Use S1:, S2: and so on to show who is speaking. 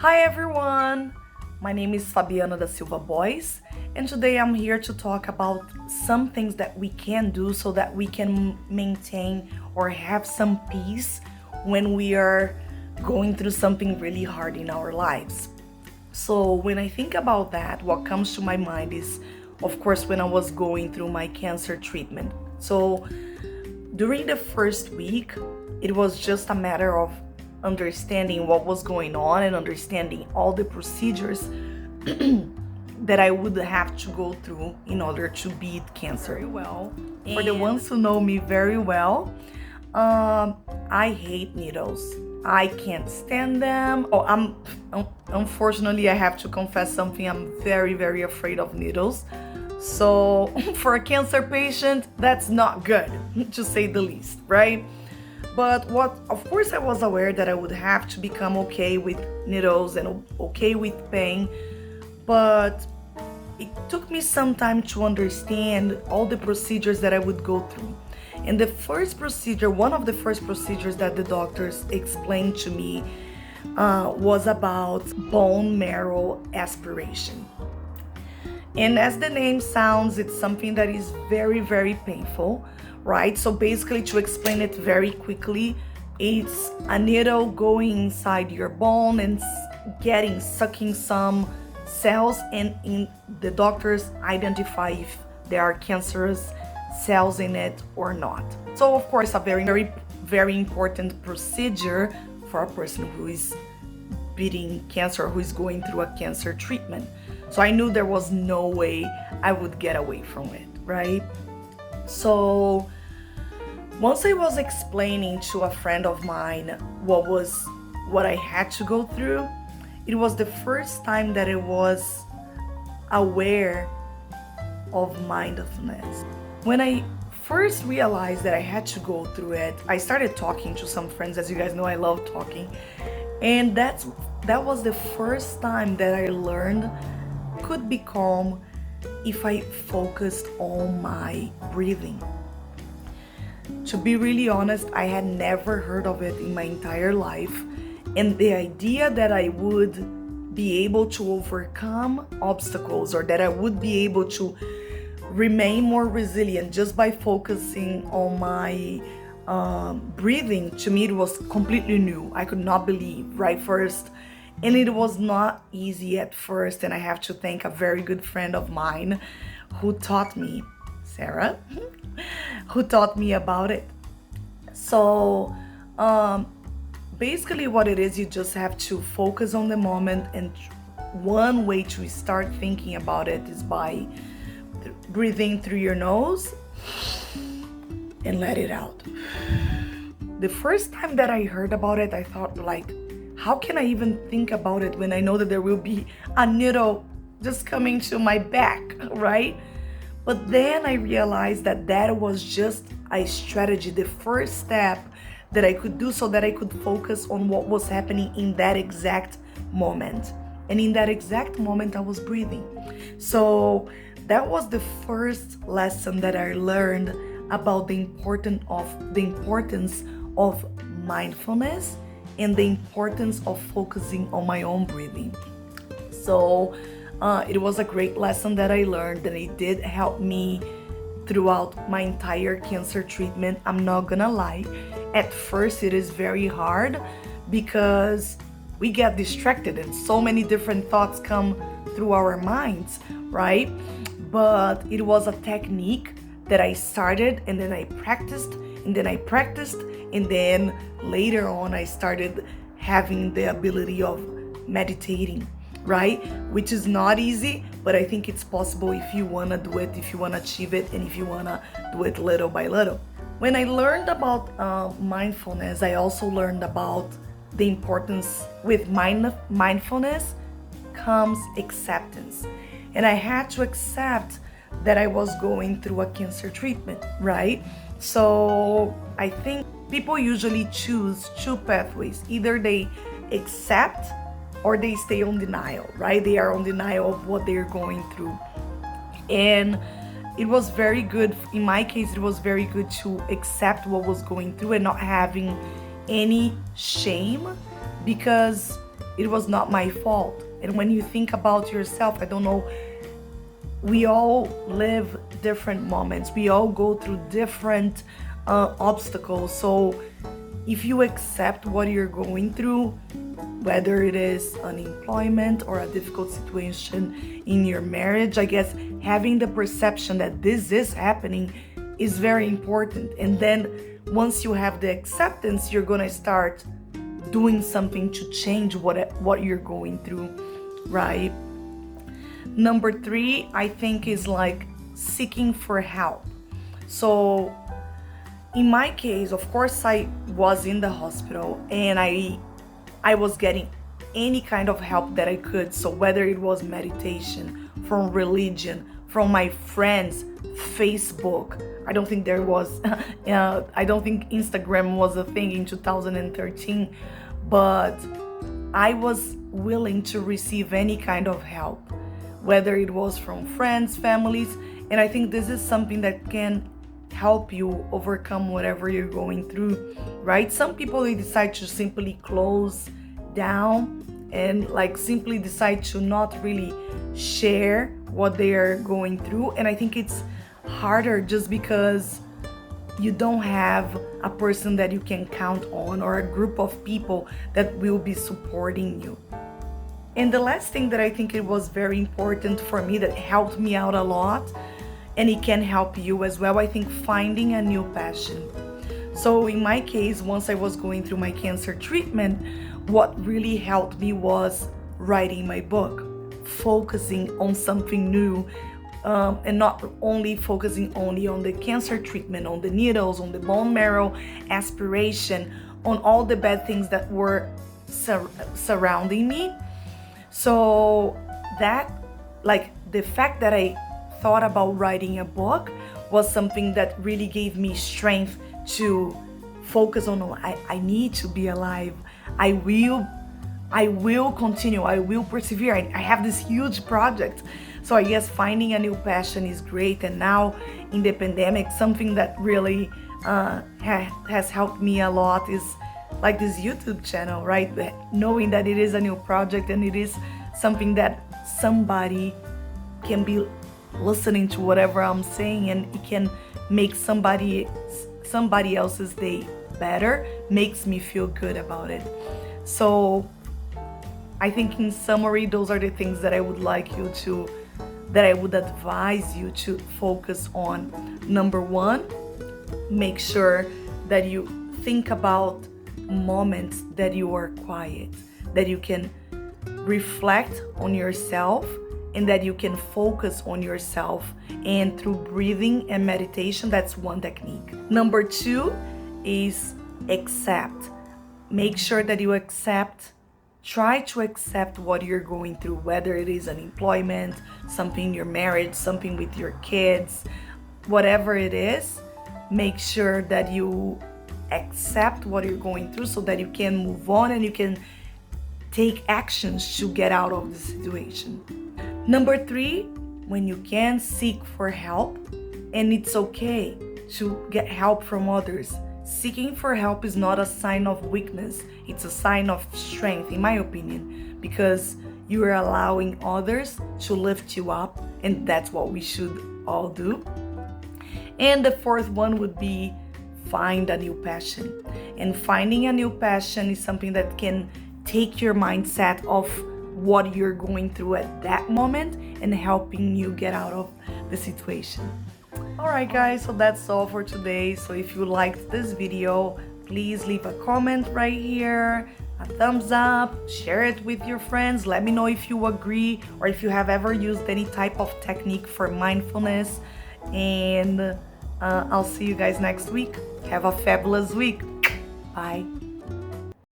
S1: Hi everyone! My name is Fabiana da Silva Boyce, and today I'm here to talk about some things that we can do so that we can maintain or have some peace when we are going through something really hard in our lives. So, when I think about that, what comes to my mind is, of course, when I was going through my cancer treatment. So, during the first week, it was just a matter of understanding what was going on and understanding all the procedures that I would have to go through in order to beat cancer very well. For the ones who know me very well, I hate needles. I can't stand them. Unfortunately, I have to confess something. I'm very, very afraid of needles. So for a cancer patient, that's not good, to say the least, right? But of course, I was aware that I would have to become okay with needles and okay with pain, but it took me some time to understand all the procedures that I would go through. And the first procedure, one of the first procedures that the doctors explained to me was about bone marrow aspiration. And as the name sounds, it's something that is very, very painful, right? So basically, to explain it very quickly, it's a needle going inside your bone and sucking some cells, and the doctors identify if there are cancerous cells in it or not. So of course, a very, very, very important procedure for a person who is beating cancer, who is going through a cancer treatment. So I knew there was no way I would get away from it, right? So once I was explaining to a friend of mine what I had to go through, it was the first time that I was aware of mindfulness. When I first realized that I had to go through it, I started talking to some friends. As you guys know, I love talking. And that was the first time that I learned could be calm if I focused on my breathing. To be really honest, I had never heard of it in my entire life. And the idea that I would be able to overcome obstacles, or that I would be able to remain more resilient just by focusing on my breathing, to me it was completely new. I could not believe right first, and it was not easy at first, and I have to thank a very good friend of mine who taught me, Sarah, who taught me about it. So basically what it is, you just have to focus on the moment, and one way to start thinking about it is by breathing through your nose and let it out. The first time that I heard about it, I thought, like, how can I even think about it when I know that there will be a needle just coming to my back, right? But then I realized that was just a strategy, the first step that I could do so that I could focus on what was happening in that exact moment. And in that exact moment, I was breathing. So that was the first lesson that I learned about the importance of mindfulness and the importance of focusing on my own breathing. So it was a great lesson that I learned, and it did help me throughout my entire cancer treatment. I'm not gonna lie, at first it is very hard because we get distracted and so many different thoughts come through our minds, right? But it was a technique that I started, and then I practiced, and then I practiced, and then later on I started having the ability of meditating, right? Which is not easy, but I think it's possible if you want to do it, if you want to achieve it, and if you want to do it little by little. When I learned about mindfulness, I also learned about the importance with mindfulness comes acceptance. And I had to accept that I was going through a cancer treatment, right? So I think people usually choose two pathways. Either they accept or they stay on denial, right? They are on denial of what they're going through. And it was very good, in my case, it was very good to accept what was going through and not having any shame, because it was not my fault. And when you think about yourself, I don't know, we all live different moments. We all go through different obstacles. So if you accept what you're going through, whether it is unemployment or a difficult situation in your marriage, I guess having the perception that this is happening is very important. And then once you have the acceptance, you're gonna start doing something to change what you're going through, right? Number 3, I think, is like seeking for help. So in my case, of course, I was in the hospital and I was getting any kind of help that I could. So whether it was meditation, from religion, from my friends, Facebook. I don't think there was, I don't think Instagram was a thing in 2013, but I was willing to receive any kind of help, whether it was from friends, families, and I think this is something that can help you overcome whatever you're going through, right? Some people, they decide to simply close down and like simply decide to not really share what they are going through, and I think it's harder just because you don't have a person that you can count on or a group of people that will be supporting you. And the last thing that I think it was very important for me, that helped me out a lot, and it can help you as well, I think finding a new passion. So in my case, once I was going through my cancer treatment, what really helped me was writing my book, focusing on something new, and not only focusing only on the cancer treatment, on the needles, on the bone marrow aspiration, on all the bad things that were surrounding me. So that, like, the fact that I thought about writing a book was something that really gave me strength to focus on. I need to be alive. I will continue. I will persevere. I have this huge project. So I guess finding a new passion is great. And now in the pandemic, something that really has helped me a lot is like this YouTube channel, right? Knowing that it is a new project and it is something that somebody can be listening to whatever I'm saying, and it can make somebody else's day better, makes me feel good about it. So I think in summary, those are the things that I would advise you to focus on. Number 1, make sure that you think about moments that you are quiet, that you can reflect on yourself, and that you can focus on yourself. And through breathing and meditation, that's one technique. Number 2 is accept. Make sure that you try to accept what you're going through, whether it is unemployment, something in your marriage, something with your kids, whatever it is. Make sure that you accept what you're going through so that you can move on and you can take actions to get out of the situation. Number 3, when you can, seek for help, and it's okay to get help from others. Seeking for help is not a sign of weakness, it's a sign of strength, in my opinion, because you are allowing others to lift you up, and that's what we should all do. And the 4th one would be find a new passion. And finding a new passion is something that can take your mindset off what you're going through at that moment and helping you get out of the situation. Alright guys, so that's all for today. So if you liked this video, please leave a comment right here, a thumbs up, share it with your friends. Let me know if you agree or if you have ever used any type of technique for mindfulness. And I'll see you guys next week. Have a fabulous week. Bye.